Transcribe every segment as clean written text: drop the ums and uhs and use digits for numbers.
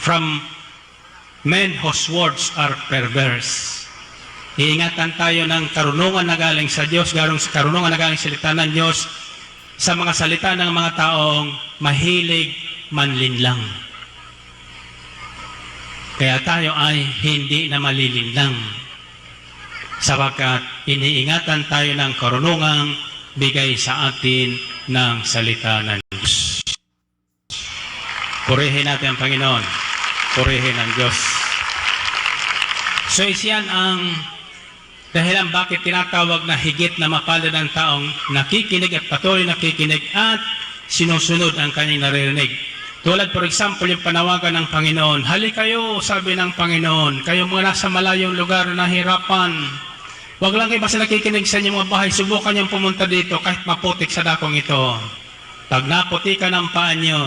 from men whose words are perverse. Iingatan tayo ng karunungan na galing sa Diyos, karunungan na galing sa salita ng Diyos, sa mga salita ng mga taong mahilig manlinlang. Kaya tayo ay hindi na malilinlang, sapagkat iniingatan tayo ng karunungang bigay sa atin ng salita ng Diyos. Purihin natin ang Panginoon. Purihin ang Diyos. So isiyan ang dahilan bakit tinatawag na higit na mapalad ang taong nakikinig at patuloy nakikinig at sinusunod ang kanyang naririnig. Tulad for example yung panawagan ng Panginoon, hali kayo, sabi ng Panginoon, kayo mga nasa malayong lugar na hirapan. Huwag lang kayo basta nakikinig sa inyong mga bahay, subukan niyong pumunta dito kahit maputik sa dakong ito. Pag naputikan ang paa niyo,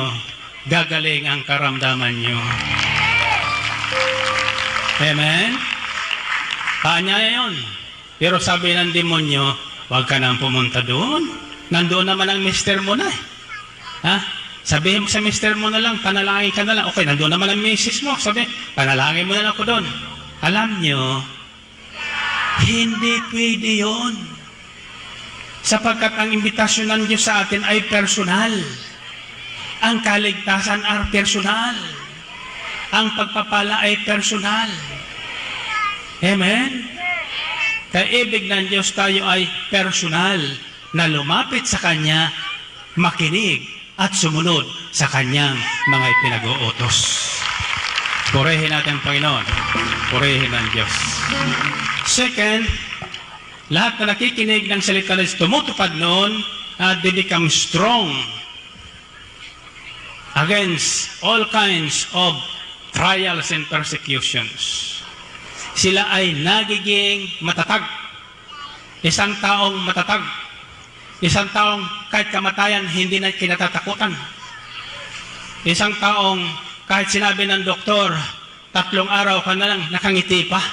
gagaling ang karamdaman niyo. Amen? Paa niya yun. Pero sabi ng demonyo, huwag ka nang pumunta doon. Nandoon naman ang mister mo na. Ha? Sabihin mo sa mister mo na lang, panalangin ka na lang. Okay, nandoon naman ang misis mo. Sabi, panalangin mo na lang ako doon. Alam nyo, hindi pwede yun. Sapagkat ang imbitasyon ng Diyos sa atin ay personal. Ang kaligtasan ay personal. Ang pagpapala ay personal. Amen? Kaya ibig ng Diyos tayo ay personal na lumapit sa Kanya, makinig at sumunod sa Kanyang mga ipinag-uutos. Purihin natin ang Panginoon. Purihin ang Diyos. Second, lahat na nakikinig ng salita ng Diyos tumutupad noon at they become strong against all kinds of trials and persecutions. Sila ay nagiging matatag. Isang taong matatag. Isang taong kahit kamatayan hindi na kinatatakutan. Isang taong kahit sinabi ng doktor, 3 araw ka na lang nakangiti pa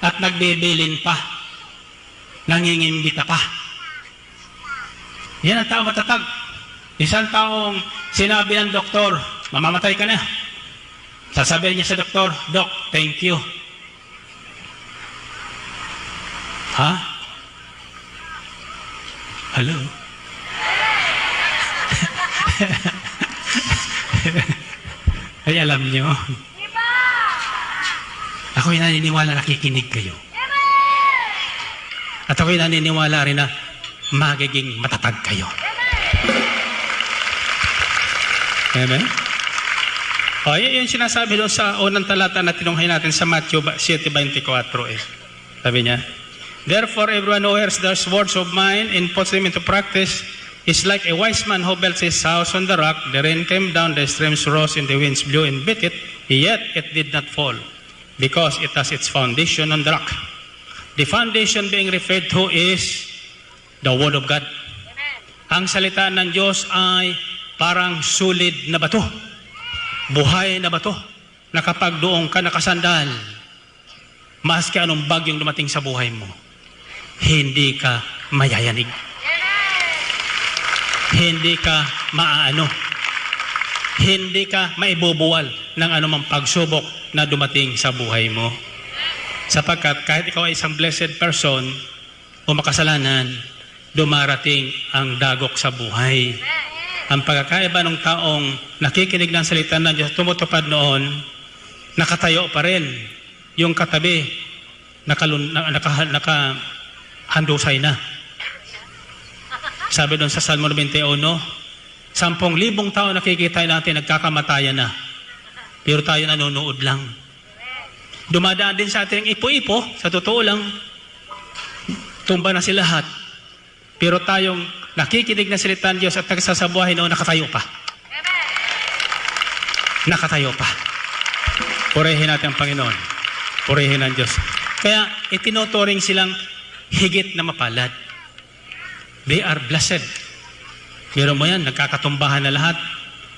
at nagbibilin pa, nangingimbita pa. Yan ang taong matatag. Isang taong sinabi ng doktor, mamamatay ka na. Sasabihin niya sa doktor, Doc, thank you. Ha? Hello? Ay, alam niyo, ako'y naniniwala nakikinig kayo. At ako'y naniniwala rin na magiging matatag kayo. Amen? O, yun sinasabi doon sa unang talata na tinunghay natin sa Matthew 7:24 eh. Sabi niya, therefore, everyone who hears those words of mine and puts them into practice is like a wise man who built his house on the rock. The rain came down, the streams rose, and the winds blew and beat it, yet it did not fall, because it has its foundation on the rock. The foundation being referred to is the Word of God. Amen. Ang salita ng Diyos ay parang solid na bato, buhay na bato, na kapag doon ka nakasandal, maski anong bagyong dumating sa buhay mo, hindi ka mayayanig. Hindi ka maaano. Hindi ka maibubuwal ng anumang pagsubok na dumating sa buhay mo. Sapagkat kahit ikaw ay isang blessed person o makasalanan, dumarating ang dagok sa buhay. Ang pagkakaiba ng taong nakikinig ng salita ng Diyos, tumutupad noon, nakatayo pa rin. Yung katabi, nakahandusay na. Sabi doon sa Salmo 91, 10,000 tao nakikita natin nagkakamatayan na. Pero tayo nanonood lang. Dumadaan din sa ating ipo-ipo, sa totoo lang, tumba na sila lahat. Pero tayong nakikinig na salita ng Diyos at nagsasabuhay noon, nakatayo pa. Nakatayo pa. Purihin natin ang Panginoon. Purihin ang Diyos. Kaya itinuturing silang higit na mapalad. They are blessed. Pero mo yan, nagkakatumbahan na lahat,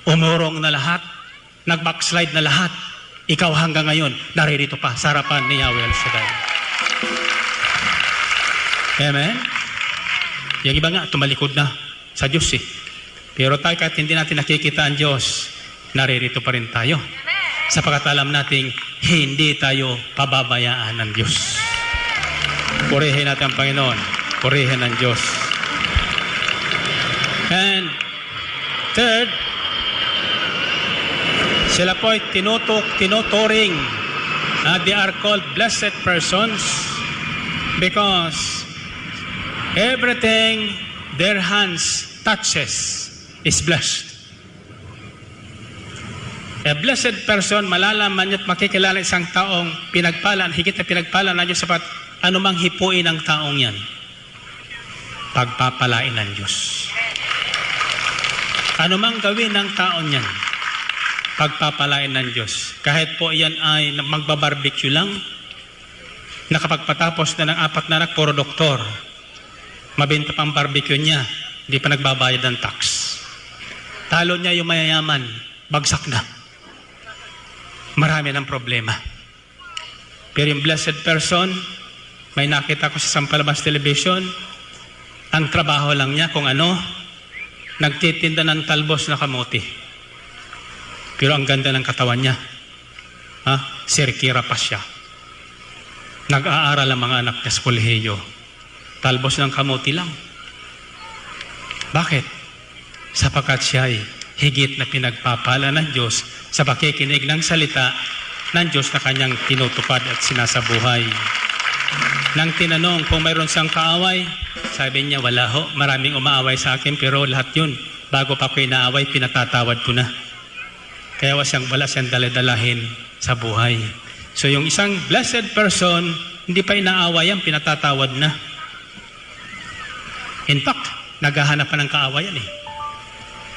umurong na lahat, nag-backslide na lahat. Ikaw hanggang ngayon, naririto pa sa harapan ni Yahweh El-Shaddai. Amen? Yung iba nga, tumalikod na sa Diyos eh. Pero tayo kahit hindi natin nakikita ang Diyos, naririto pa rin tayo. Sapagkat alam nating hindi tayo pababayaan ng Diyos. Purihin natin ang Panginoon. Purihin ng Diyos. And third, sila po ay tinuturing. They are called blessed persons because everything their hands touches is blessed. A blessed person, malalaman niyo at makikilala isang taong pinagpalan, higit na pinagpalan na Diyos sapat anumang hipuin ng taong yan. Pagpapalain ng Diyos. Anumang gawin ng taon yan, pagpapalain ng Diyos. Kahit po yan ay magbabarbecue lang, nakapagpatapos na ng 4 na anak, puro doktor. Mabenta pang barbecue niya, hindi pa nagbabayad ng tax. Talo niya yung mayayaman, bagsak na. Marami ng problema. Pero yung blessed person, may nakita ko sa Sampalabas Television, ang trabaho lang niya kung ano, nagtitinda ng talbos na kamote. Pero ang ganda ng katawan niya. Sirkira pa siya. Nag-aaral ang mga anak niya sa kolehiyo. Talbos ng kamote lang. Bakit? Sapagkat siya ay higit na pinagpapala ng Diyos sa pakikinig ng salita ng Diyos na kanyang tinutupad at sinasabuhay. Nang tinanong kung mayroon siyang kaaway, sabi niya, wala ho. Maraming umaaway sa akin, pero lahat yun, bago pa ko inaaway, pinatatawad ko na. Kaya wala siyang daladalahin sa buhay. So yung isang blessed person, hindi pa inaaway yan, pinatatawad na. In fact, naghahanap pa ng kaawayan eh.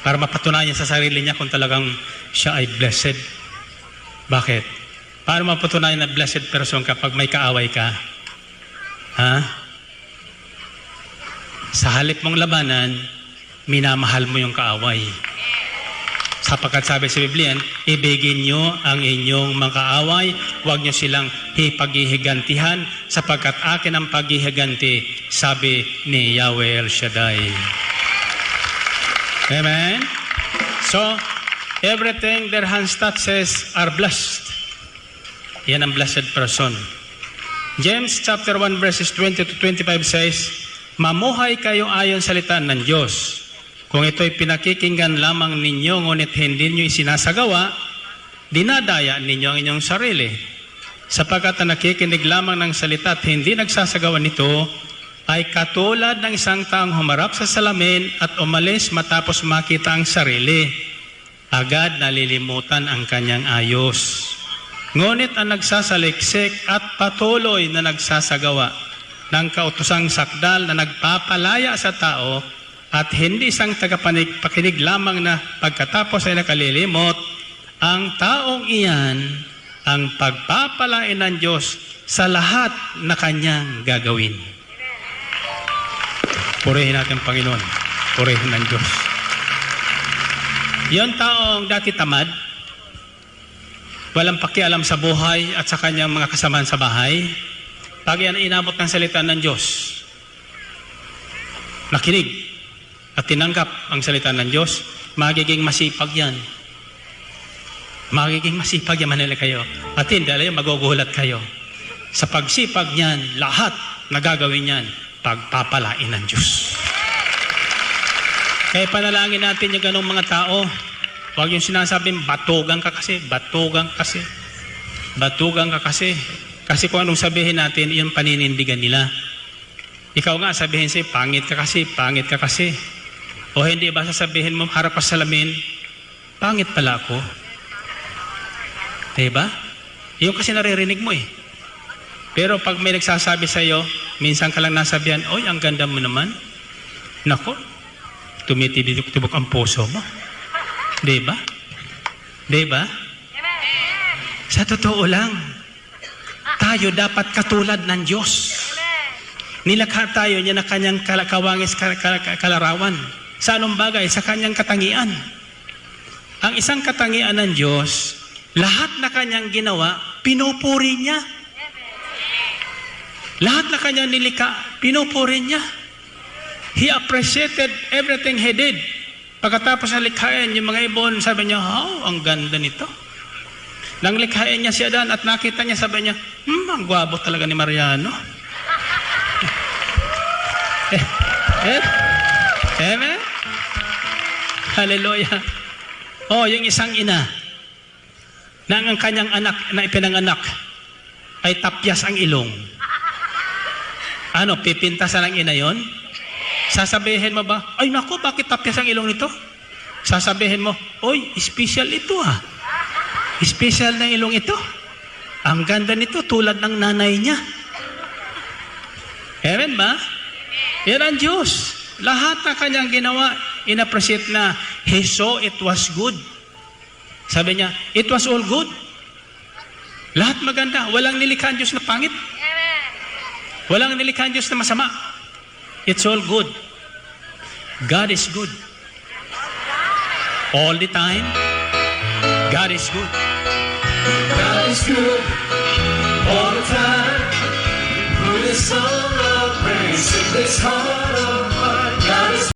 Para mapatunayan sa sarili niya kung talagang siya ay blessed. Bakit? Para mapatunayan na blessed person kapag may kaaway ka, sa halip mong labanan, minamahal mo yung kaaway. Sapagkat sabi sa Biblia, ibigin nyo ang inyong mga kaaway, huwag nyo silang paghihigantihan, sapagkat akin ang paghihiganti, sabi ni Yahweh El Shaddai. Amen? So, everything their hands touches are blessed. Yan ang blessed person. James chapter 1 verses 20 to 25 says, mamuhay kayo ayon sa salita ng Diyos. Kung ito'y pinakikinggan lamang ninyo, ngunit hindi nyo isinasagawa, dinadaya ninyo ang inyong sarili. Sapagkat ang nakikinig lamang ng salita at hindi nagsasagawa nito, ay katulad ng isang taong humarap sa salamin at umalis matapos makita ang sarili. Agad nalilimutan ang kanyang ayos. Ngunit ang nagsasaliksik at patuloy na nagsasagawa ng kautosang sakdal na nagpapalaya sa tao at hindi isang tagapakinig lamang na pagkatapos ay nakalilimot, ang taong iyan ang pagpapalain ng Diyos sa lahat na kanyang gagawin. Purihin natin Panginoon. Purihin ng Diyos. Yung taong dati tamad, walang pakialam sa buhay at sa kanyang mga kasamaan sa bahay, pag yan inabot ng salita ng Diyos, nakinig at tinanggap ang salita ng Diyos, magiging masipag yan. Magiging masipag yan manila kayo. At hindi, magugulat kayo. Sa pagsipag niyan, lahat na gagawin niyan, pagpapalain ng Diyos. Kaya panalangin natin yung ganong mga tao. Huwag yung sinasabing, batugan ka kasi, batugan kasi, batugan ka kasi. Kasi kung anong sabihin natin, yung paninindigan nila. Ikaw nga sabihin sa'yo, pangit ka kasi, pangit ka kasi. O hindi ba sasabihin mo, harap ka sa salamin, pangit pala ako. Diba? Yung kasi naririnig mo eh. Pero pag may nagsasabi sa'yo, minsan ka lang nasabihan, oy, ang ganda mo naman. Nako, tumitibok ang puso mo. Diba? Diba? Sa totoo lang, tayo dapat katulad ng Diyos. Nilakha tayo niya na kanyang kawangis kalarawan. Sa anong bagay? Sa kanyang katangian. Ang isang katangian ng Diyos, lahat na kanyang ginawa, pinupuri niya. Lahat na kanyang nilikha, pinupuri niya. He appreciated everything He did. Pagkatapos na likhain, yung mga ibon, sabi niya, ang ganda nito. Nang likhain niya si Adan at nakita niya, sabi niya, ang gwabo talaga ni Mariano. Amen? Hallelujah. Oh, yung isang ina na ang kanyang anak na ipinanganak ay tapyas ang ilong. Ano, pipintasan ng ina yon? Sasabihin mo ba, ay naku, bakit tapyas ang ilong nito? Sasabihin mo, oy, special ito ah. Special na ilong ito. Ang ganda nito, tulad ng nanay niya. Amen ba? Yan ang Diyos. Lahat na kanyang ginawa, in-appreciate na, He saw it was good. Sabi niya, it was all good. Lahat maganda. Walang nilikha ang Diyos na pangit. Walang nilikha ang Diyos na masama. It's all good. God is good. All the time, God is good. God is good all the time. Put a song of praise in this heart.